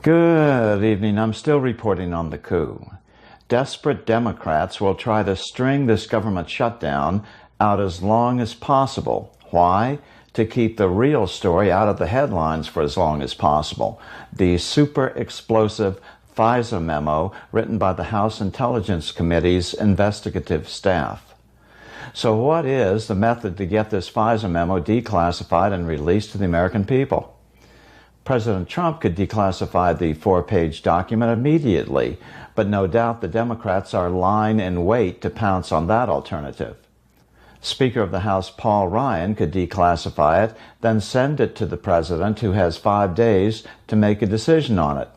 Good evening. I'm still reporting on the coup. Desperate Democrats will try to string this government shutdown out as long as possible. Why? To keep the real story out of the headlines for as long as possible. The super explosive Fisa memo written by the House Intelligence Committee's investigative staff. So what is the method to get this Fisa memo declassified and released to the American people? President Trump could declassify the 4-page document immediately, but no doubt the Democrats are lying in wait to pounce on that alternative. Speaker of the House Paul Ryan could declassify it, then send it to the president, who has 5 days to make a decision on it.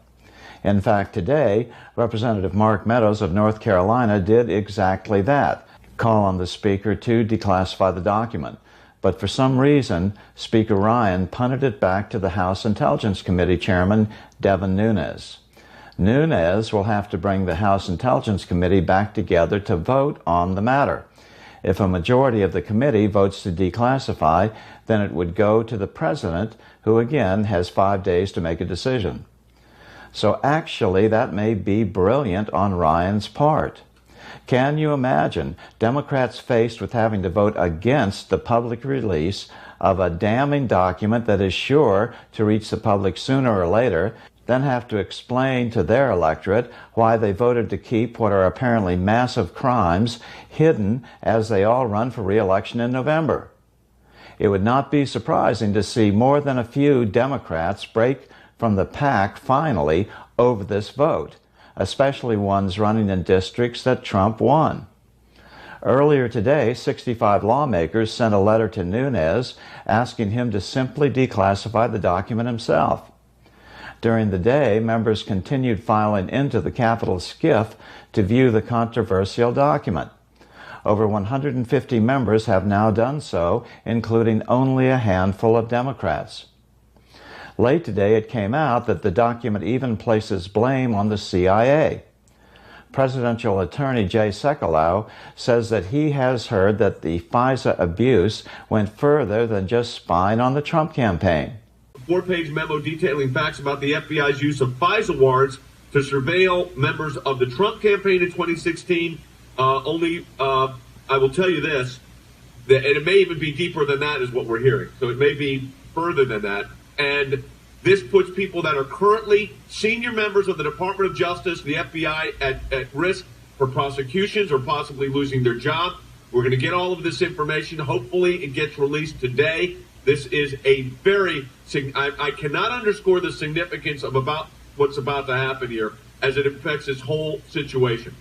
In fact, today, Representative Mark Meadows of North Carolina did exactly that, call on the Speaker to declassify the document. But for some reason, Speaker Ryan punted it back to the House Intelligence Committee Chairman Devin Nunes. Nunes will have to bring the House Intelligence Committee back together to vote on the matter. If a majority of the committee votes to declassify, then it would go to the president, who again has 5 days to make a decision. So actually, that may be brilliant on Ryan's part. Can you imagine Democrats faced with having to vote against the public release of a damning document that is sure to reach the public sooner or later, then have to explain to their electorate why they voted to keep what are apparently massive crimes hidden as they all run for re-election in November? It would not be surprising to see more than a few Democrats break from the pack finally over this vote, especially ones running in districts that Trump won. Earlier today, 65 lawmakers sent a letter to Nunes asking him to simply declassify the document himself. During the day, members continued filing into the Capitol SCIF to view the controversial document. Over 150 members have now done so, including only a handful of Democrats. Late today, it came out that the document even places blame on the CIA. Presidential attorney Jay Sekulow says that he has heard that the FISA abuse went further than just spying on the Trump campaign. A 4-page memo detailing facts about the FBI's use of FISA warrants to surveil members of the Trump campaign in 2016. I will tell you this, and it may even be deeper than that is what we're hearing. So it may be further than that. And this puts people that are currently senior members of the Department of Justice, the FBI, at risk for prosecutions or possibly losing their job. We're going to get all of this information. Hopefully it gets released today. This is a very, I cannot underscore the significance of what's about to happen here as it affects this whole situation.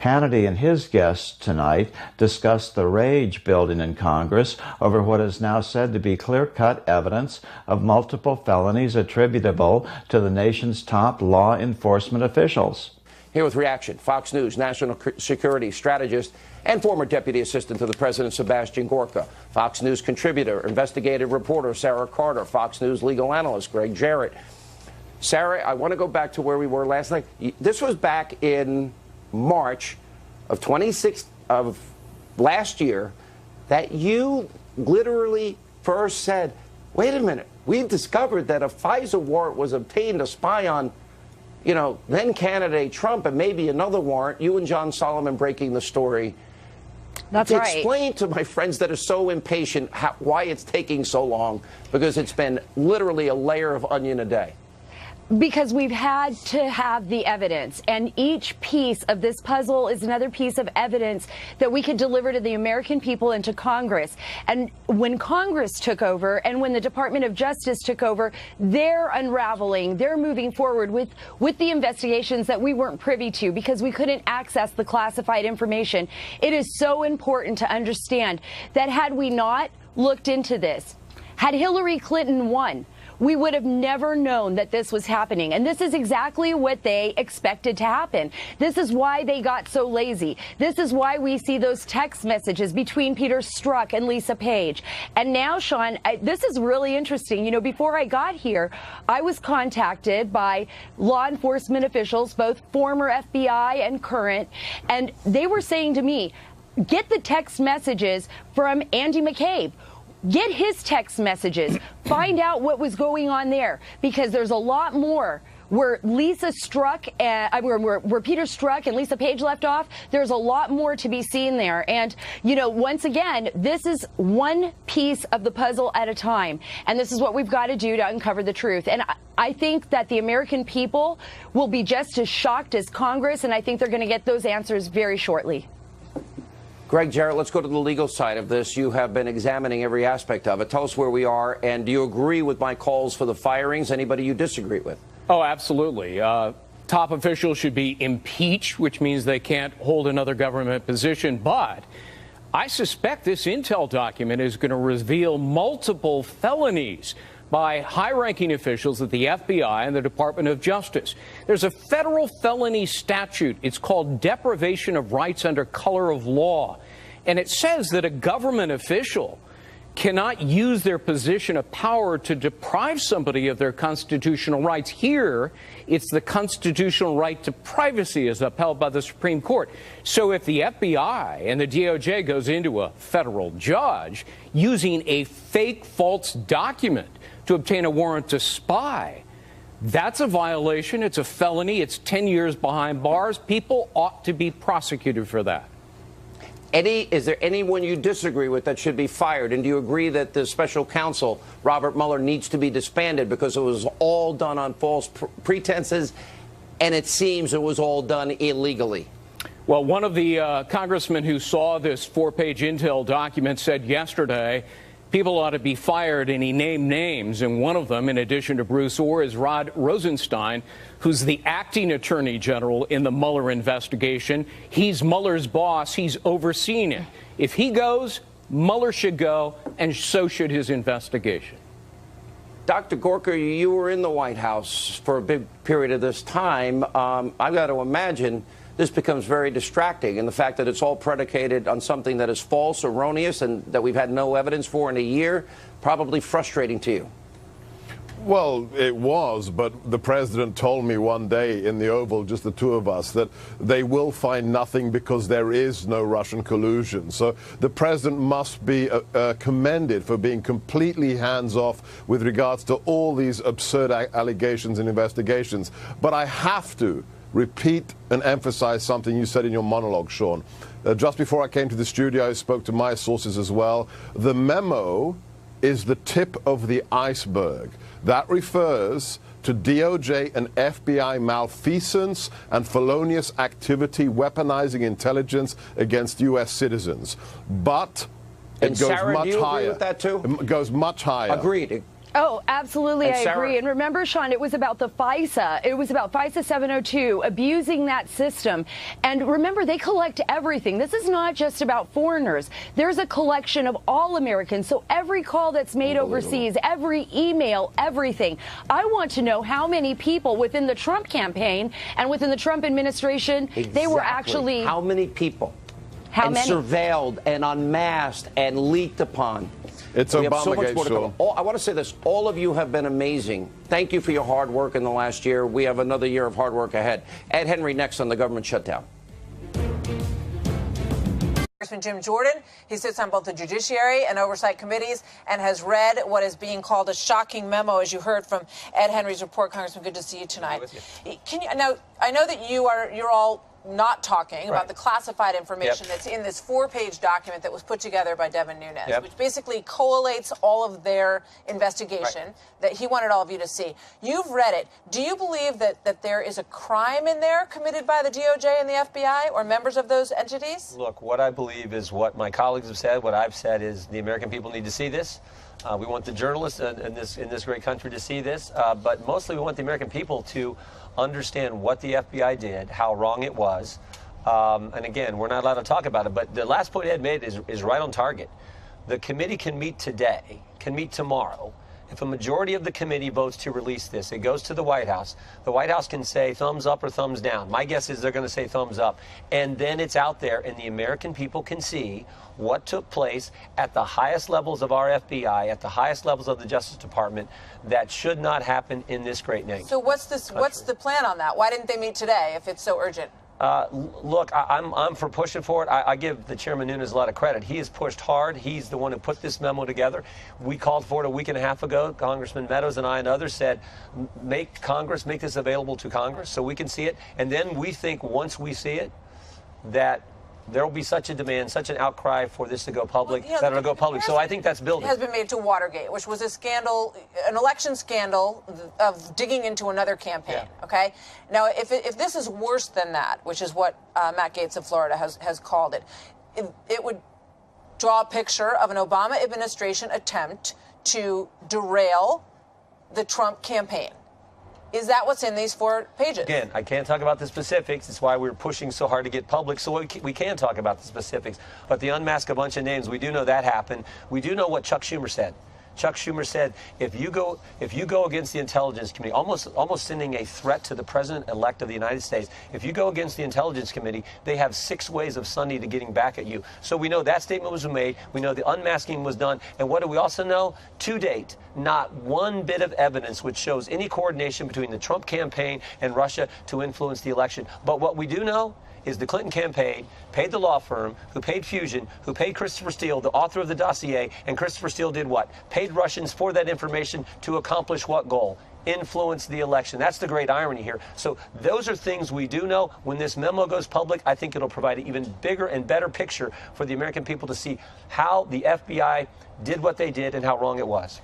Hannity and his guests tonight discussed the rage building in Congress over what is now said to be clear-cut evidence of multiple felonies attributable to the nation's top law enforcement officials. Here with reaction, Fox News national security strategist and former deputy assistant to the president, Sebastian Gorka, Fox News contributor, investigative reporter Sarah Carter, Fox News legal analyst Greg Jarrett. Sarah, I want to go back to where we were last night. This was back in March of last year that you literally first said, wait a minute, we've discovered that a FISA warrant was obtained to spy on, then candidate Trump, and maybe another warrant. You and John Solomon breaking the story. That's right. Explain to my friends that are so impatient why it's taking so long, because it's been literally a layer of onion a day. Because we've had to have the evidence, and each piece of this puzzle is another piece of evidence that we could deliver to the American people and to Congress. And when Congress took over and when the Department of Justice took over, they're unraveling, they're moving forward with the investigations that we weren't privy to because we couldn't access the classified information. It is so important to understand that had we not looked into this, had Hillary Clinton won, we would have never known that this was happening. And this is exactly what they expected to happen. This is why they got so lazy. This is why we see those text messages between Peter Strzok and Lisa Page. And now, Sean, this is really interesting. Before I got here, I was contacted by law enforcement officials, both former FBI and current, and they were saying to me, get the text messages from Andy McCabe. Get his text messages. Find out what was going on there, because there's a lot more where Lisa struck, where Peter struck and Lisa Page left off, there's a lot more to be seen there. And, you know, once again, this is one piece of the puzzle at a time. And this is what we've got to do to uncover the truth. And I think that the American people will be just as shocked as Congress, and I think they're going to get those answers very shortly. Greg Jarrett, let's go to the legal side of this. You have been examining every aspect of it. Tell us where we are, and do you agree with my calls for the firings? Anybody you disagree with? Oh, absolutely. Top officials should be impeached, which means they can't hold another government position. But I suspect this intel document is going to reveal multiple felonies by high-ranking officials at the FBI and the Department of Justice. There's a federal felony statute. It's called deprivation of rights under color of law. And it says that a government official cannot use their position of power to deprive somebody of their constitutional rights. Here, it's the constitutional right to privacy as upheld by the Supreme Court. So if the FBI and the DOJ goes into a federal judge using a fake false document to obtain a warrant to spy, that's a violation. It's a felony. It's 10 years behind bars. People ought to be prosecuted for that. Is there anyone you disagree with that should be fired? And do you agree that the special counsel, Robert Mueller, needs to be disbanded because it was all done on false pretenses, and it seems it was all done illegally? Well, one of the congressmen who saw this 4-page intel document said yesterday people ought to be fired, and he named names. And one of them, in addition to Bruce Orr, is Rod Rosenstein, who's the acting attorney general in the Mueller investigation. He's Mueller's boss. He's overseeing it. If he goes, Mueller should go, and so should his investigation. Dr. Gorka, you were in the White House for a big period of this time. I've got to imagine this becomes very distracting, and the fact that it's all predicated on something that is false, erroneous, and that we've had no evidence for in a year, probably frustrating to you. Well, it was, but the president told me one day in the Oval, just the two of us, that they will find nothing because there is no Russian collusion. So the president must be commended for being completely hands-off with regards to all these absurd allegations and investigations. But I have to repeat and emphasize something you said in your monologue, Sean. Just before I came to the studio, I spoke to my sources as well. The memo is the tip of the iceberg. That refers to DOJ and FBI malfeasance and felonious activity weaponizing intelligence against U.S. citizens. But it goes Sarah, much do you higher. agree with that too? It goes much higher. Agreed. Oh, absolutely, I Sarah? agree. And remember, Sean, it was about the Fisa. It was about Fisa 702, abusing that system. And remember, they collect everything. This is not just about foreigners. There's a collection of all Americans. So every call that's made overseas, every email, everything. I want to know how many people within the Trump campaign and within the Trump administration, they were actually... How many people? How many? Surveilled and unmasked and leaked upon. It's Obamagate, Sean. I want to say this. All of you have been amazing. Thank you for your hard work in the last year. We have another year of hard work ahead. Ed Henry next on the government shutdown. Congressman Jim Jordan. He sits on both the Judiciary and Oversight Committees and has read what is being called a shocking memo, as you heard from Ed Henry's report. Congressman, good to see you tonight. Can you, now, I know that you're all not talking about the classified information that's in this 4-page document that was put together by Devin Nunes, which basically collates all of their investigation that he wanted all of you to see. You've read it. Do you believe that there is a crime in there committed by the DOJ and the FBI or members of those entities? Look, what I believe is what my colleagues have said. What I've said is the American people need to see this. We want the journalists in this great country to see this, but mostly we want the American people to understand what the FBI did, how wrong it was. And again, we're not allowed to talk about it, but the last point Ed made is right on target. The committee can meet today, can meet tomorrow. If a majority of the committee votes to release this, it goes to the White House. The White House can say thumbs up or thumbs down. My guess is they're going to say thumbs up. And then it's out there, and the American people can see what took place at the highest levels of our FBI, at the highest levels of the Justice Department, that should not happen in this great nation. So what's the plan on that? Why didn't they meet today if it's so urgent? Look, I'm for pushing for it. I give the Chairman Nunes a lot of credit. He has pushed hard. He's the one who put this memo together. We called for it a week and a half ago. Congressman Meadows and I and others said, make this available to Congress so we can see it. And then we think once we see it, that there will be such a demand, such an outcry for this to go public, that it'll go public. So I think that's building. It has been made to Watergate, which was a scandal, an election scandal of digging into another campaign. Yeah. Okay. Now, if this is worse than that, which is what Matt Gaetz of Florida has called it, it would draw a picture of an Obama administration attempt to derail the Trump campaign. Is that what's in these 4 pages? Again, I can't talk about the specifics. It's why we're pushing so hard to get public, so we can talk about the specifics. But the unmask a bunch of names, we do know that happened. We do know what Chuck Schumer said. Chuck Schumer said, if you go against the intelligence committee, almost sending a threat to the president-elect of the United States, if you go against the intelligence committee, they have 6 ways of Sunday to getting back at you. So we know that statement was made. We know the unmasking was done. And what do we also know? To date, not one bit of evidence which shows any coordination between the Trump campaign and Russia to influence the election. But what we do know is the Clinton campaign paid the law firm who paid Fusion, who paid Christopher Steele, the author of the dossier, and Christopher Steele did what? Paid Russians for that information to accomplish what goal? Influence the election. That's the great irony here. So those are things we do know. When this memo goes public, I think it'll provide an even bigger and better picture for the American people to see how the FBI did what they did and how wrong it was.